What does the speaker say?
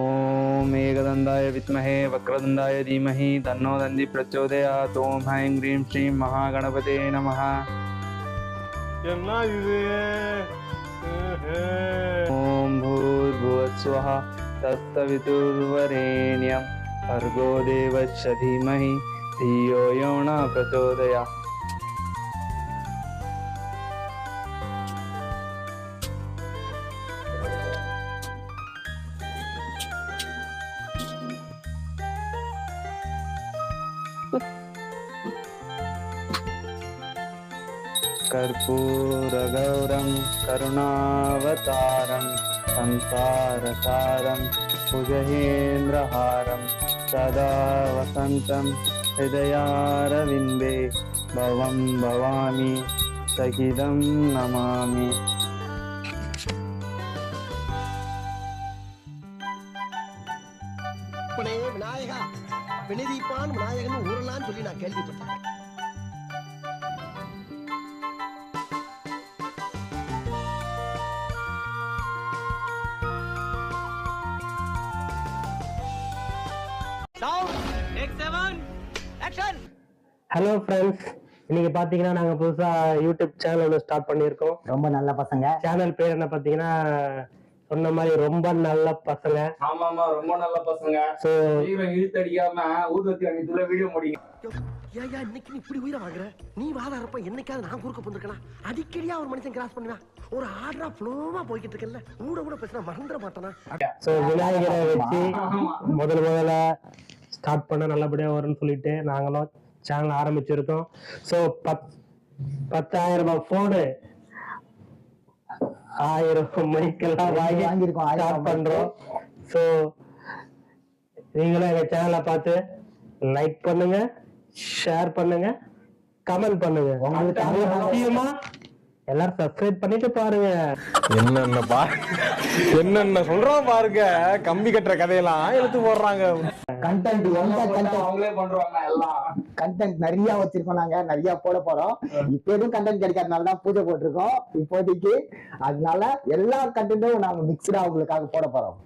ओम एकदंताय विद्महे वक्रतुंडाय धीमहि तन्नो दन्ति प्रचोदयात्। ओम ऐं ह्रीं श्रीं महागणपते नमः। ओम भूर्भुवस्वः तत्सवितुर्वरेण्यं भर्गो देवस्य धीमहि धियो यो न प्रचोदयात्। कर्पूरगौरं करुणावतारं संसारसारं भुजगेन्द्रहारं सदा वसन्तं हृदयारविन्दे भवं भवामि सहितं नमामि। விநாயகா வினதீப்பான் விநாயகன் ஊரலான்னு சொல்லி நான் கேள்விப்பட்டேன். ஹலோ ஃப்ரெண்ட்ஸ், இன்னைக்கு பாத்தீங்கன்னா நாங்க புதுசா யூடியூப் சேனல் ஒன்று ஸ்டார்ட் பண்ணியிருக்கோம். ரொம்ப நல்ல பசங்க. சேனல் பேர் என்ன பாத்தீங்கன்னா சொன்ன மாதிரி ரொம்ப நல்ல பசங்க. ஆமாமா, ரொம்ப நல்ல பசங்க. சோ இழுத்தடிக்காம ஊதுவத்தி அன்னைக்குள்ள வீடியோ முடிங்க. ஏயா இன்னைக்கு நீ இப்படி உயிரை வாங்குற? நீ வாதாரப்ப என்னைக்காவது நான் குறுக்க போந்துருக்கனா? அடிக்கடியா ஒரு மனுஷன் கிராஸ் பண்ணுவா. ஒரு ஆர்டரா ஃப்ளோவா போய்கிட்டு இருக்கல, கூட பேசினா மறந்துட மாட்டானா? சோ விநாயகரை வச்சு முதல்ல ஸ்டார்ட் பண்ண நல்லபடியா வரும்னு சொல்லிட்டு நாங்களும் சேனல் ஆரம்பிச்சிருக்கோம். ஸோ 10,000 ரூபாய் போனு 1000 மைக்கெல்லாம் வாங்கியிருக்கோம், ஸ்டார்ட் பண்றோம். ஸோ நீங்களும் எங்க சேனலை பார்த்து லைக் பண்ணுங்க, ஷேர் பண்ணுங்க, கமெண்ட் பண்ணுங்க. முக்கியமா எல்லாரும் சப்ஸ்கிரைப் பண்ணிட்டு பாருங்க. என்னென்ன சொல்றோம் பாருங்க. கம்பி கட்டுற கதையெல்லாம் எடுத்து போடுறாங்க. கண்டென்ட் அவங்களே பண்றாங்க. எல்லாம் கண்டென்ட் நிறைய வச்சிருக்கோம், நாங்க நிறைய போட போறோம். இப்ப எதுவும் கண்டென்ட் கிடைக்காதனால தான் பூஜை போட்டிருக்கோம் இப்போதைக்கு. அதனால எல்லா கண்டென்ட்டும் நாங்க மிக்சடா உங்களுக்காக போட போறோம்.